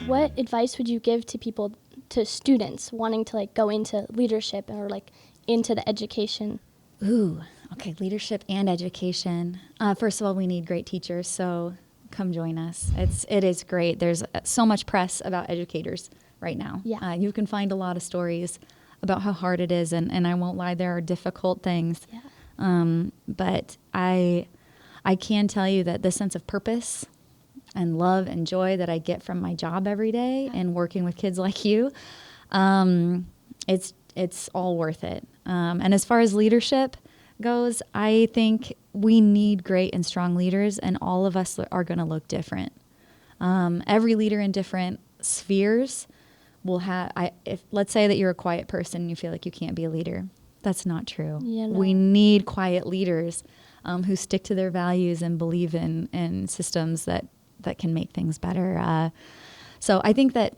what advice would you give to people, to students wanting to like go into leadership or like into the education? Ooh, okay, leadership and education. First of all, we need great teachers, so come join us. It is great. There's so much press about educators right now. Yeah. You can find a lot of stories about how hard it is, and I won't lie, there are difficult things. Yeah. But I can tell you that the sense of purpose and love and joy that I get from my job every day and working with kids like you, it's all worth it. And as far as leadership goes, I think we need great and strong leaders, and all of us are going to look different. Every leader in different spheres will have, if let's say that you're a quiet person and you feel like you can't be a leader. That's not true. Yeah, no. We need quiet leaders who stick to their values and believe in systems that can make things better. So I think that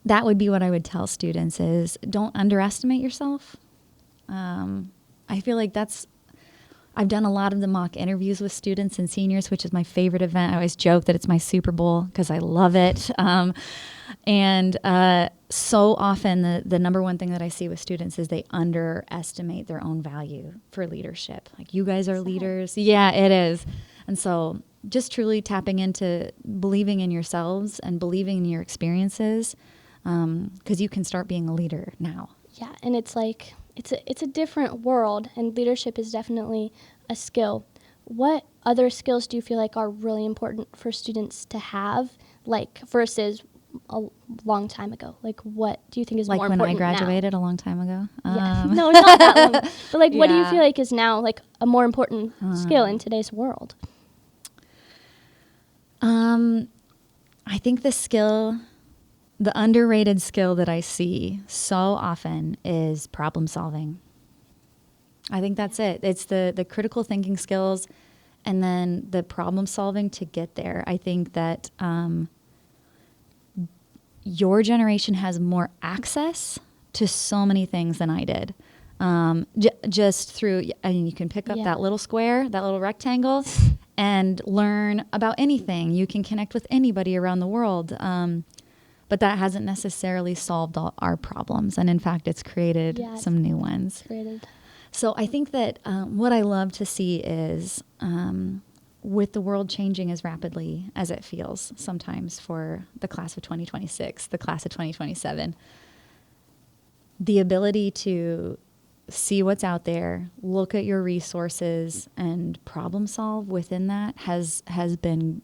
would be what I would tell students is don't underestimate yourself. I feel like I've done a lot of the mock interviews with students and seniors, which is my favorite event. I always joke that it's my Super Bowl because I love it. And so often the number one thing that I see with students is they underestimate their own value for leadership. Like, you guys are leaders. Yeah, it is. And so just truly tapping into believing in yourselves and believing in your experiences, because you can start being a leader now. Yeah, and it's like it's a different world, and leadership is definitely a skill. What other skills do you feel like are really important for students to have, like versus a long time ago? Like, what do you think is like more important when I graduated a long time ago? Yeah. No, not that long. But like, what do you Yeah. feel like is now like a more important skill in today's world? I think the underrated skill that I see so often is problem solving. I think that's it. It's the critical thinking skills and then the problem solving to get there. I think that your generation has more access to so many things than I did. Just through, I mean, you can pick up that little square, that little rectangle, and learn about anything. You can connect with anybody around the world. But that hasn't necessarily solved all our problems. And in fact, it's created some new ones. So I think that what I love to see is with the world changing as rapidly as it feels sometimes for the class of 2026, the class of 2027, the ability to see what's out there, look at your resources, and problem solve within that has been,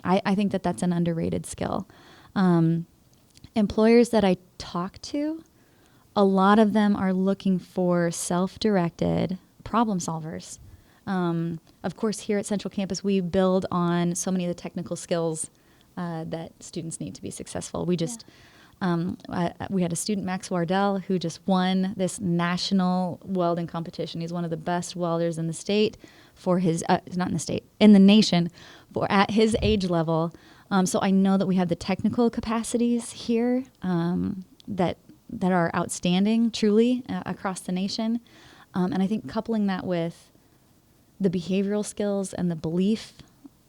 I think that that's an underrated skill. Employers that I talk to, a lot of them are looking for self-directed problem solvers. Of course, here at Central Campus, we build on so many of the technical skills that students need to be successful. We just we had a student, Max Wardell, who just won this national welding competition. He's one of the best welders in the state for his, not in the state, in the nation, for at his age level. So I know that we have the technical capacities here that are outstanding, truly, across the nation. And I think coupling that with the behavioral skills and the belief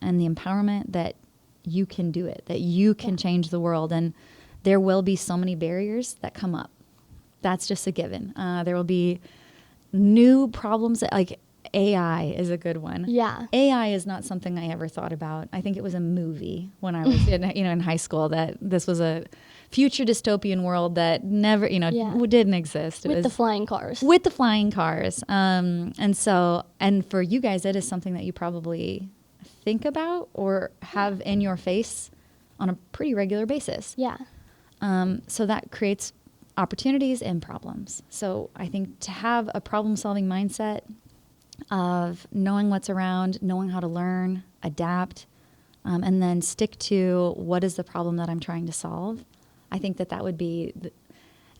and the empowerment that you can do it, that you can change the world. And there will be so many barriers that come up. That's just a given. There will be new problems, like AI is a good one. Yeah. AI is not something I ever thought about. I think it was a movie when I was in high school, that this was a future dystopian world that never, didn't exist. With the flying cars. With the flying cars. And for you guys, it is something that you probably think about or have in your face on a pretty regular basis. Yeah. So that creates opportunities and problems. So I think to have a problem-solving mindset of knowing what's around, knowing how to learn, adapt, and then stick to what is the problem that I'm trying to solve, I think that would be,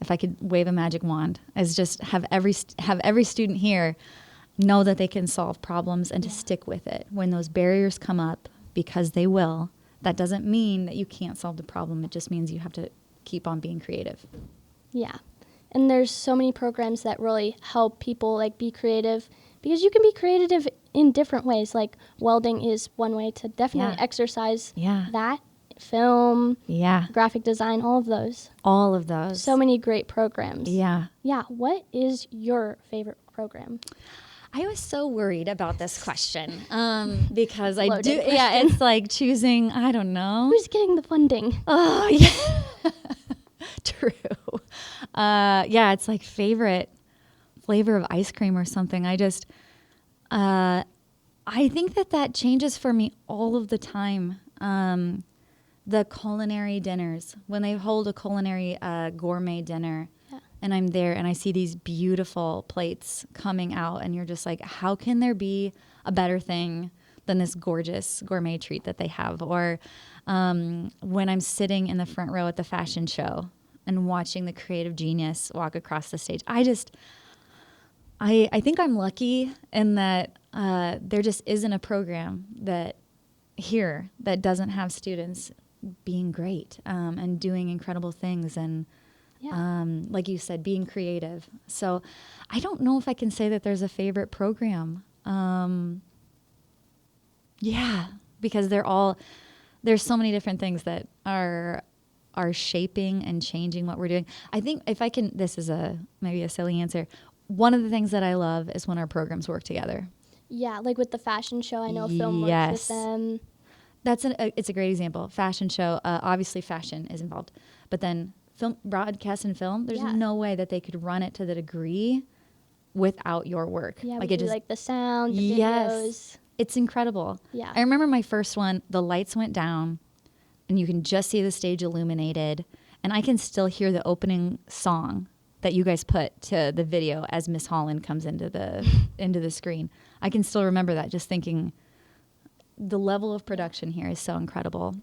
if I could wave a magic wand, is just have every student here know that they can solve problems and to stick with it. When those barriers come up, because they will, that doesn't mean that you can't solve the problem. It just means you have to keep on being creative. Yeah. And there's so many programs that really help people like be creative, because you can be creative in different ways. Like welding is one way to definitely exercise that film, Yeah. graphic design, all of those. All of those. So many great programs. Yeah. Yeah. What is your favorite program? I was so worried about this question because I Loaded do. question. Yeah, it's like choosing, I don't know. Who's getting the funding? Oh, yeah. True. Yeah, it's like favorite flavor of ice cream or something. I think that changes for me all of the time. The culinary dinners, when they hold a culinary gourmet dinner, Yeah. and I'm there and I see these beautiful plates coming out, and you're just like, how can there be a better thing than this gorgeous gourmet treat that they have? Or when I'm sitting in the front row at the fashion show and watching the creative genius walk across the stage, I think I'm lucky in that there just isn't a program that doesn't have students being great and doing incredible things and like you said, being creative. So I don't know if I can say that there's a favorite program. Yeah, because there's so many different things that are shaping and changing what we're doing. I think if I can, this is maybe a silly answer. One of the things that I love is when our programs work together. Yeah, like with the fashion show, I know film works with them. It's a great example. Fashion show, obviously fashion is involved, but then film, broadcast and film, there's no way that they could run it to the degree without your work. Yeah, like we do like the sound, the videos. It's incredible. Yeah. I remember my first one, the lights went down and you can just see the stage illuminated, and I can still hear the opening song that you guys put to the video as Miss Holland comes into the screen. I can still remember that, just thinking the level of production here is so incredible.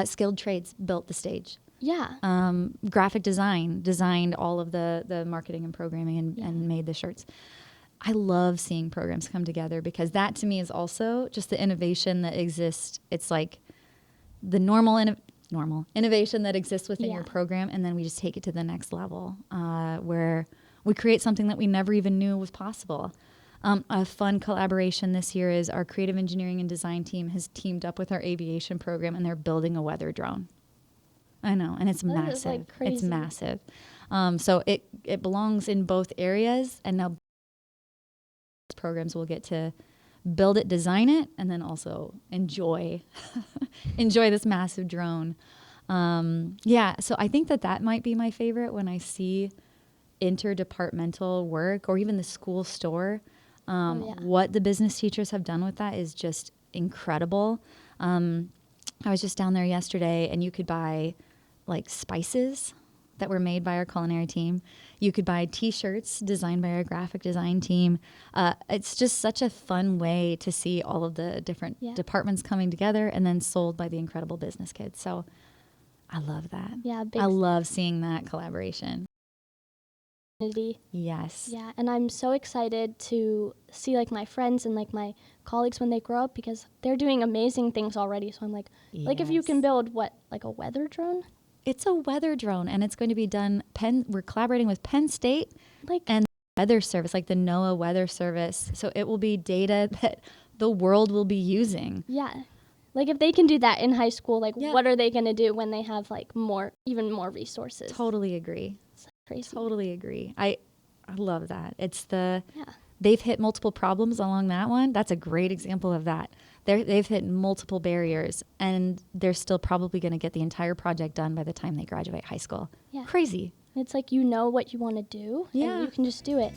Skilled Trades built the stage. Yeah. Graphic design designed all of the marketing and programming and made the shirts. I love seeing programs come together because that to me is also just the innovation that exists. It's like the normal innovation that exists within your program, and then we just take it to the next level where we create something that we never even knew was possible. A fun collaboration this year is our creative engineering and design team has teamed up with our aviation program, and they're building a weather drone. I know, and it's massive. Is like crazy. It's massive. So it belongs in both areas, and now programs will get to build it, design it, and then also enjoy this massive drone. So I think that might be my favorite when I see interdepartmental work or even the school store. What the business teachers have done with that is just incredible. I was just down there yesterday, and you could buy like spices that were made by our culinary team. You could buy T-shirts designed by our graphic design team. It's just such a fun way to see all of the different departments coming together and then sold by the incredible business kids. So I love that. Yeah, I love seeing that collaboration. Yes. Yeah, and I'm so excited to see like my friends and like my colleagues when they grow up because they're doing amazing things already. So I'm like if you can build like a weather drone? It's a weather drone, and it's going to be done. We're collaborating with Penn State and the Weather Service, like the NOAA Weather Service. So it will be data that the world will be using. Yeah. Like if they can do that in high school, like what are they going to do when they have like even more resources? Totally agree. It's crazy. Totally agree. I love that. They've hit multiple problems along that one. That's a great example of that. They've hit multiple barriers, and they're still probably going to get the entire project done by the time they graduate high school. Yeah. Crazy. It's like you know what you want to do, and you can just do it.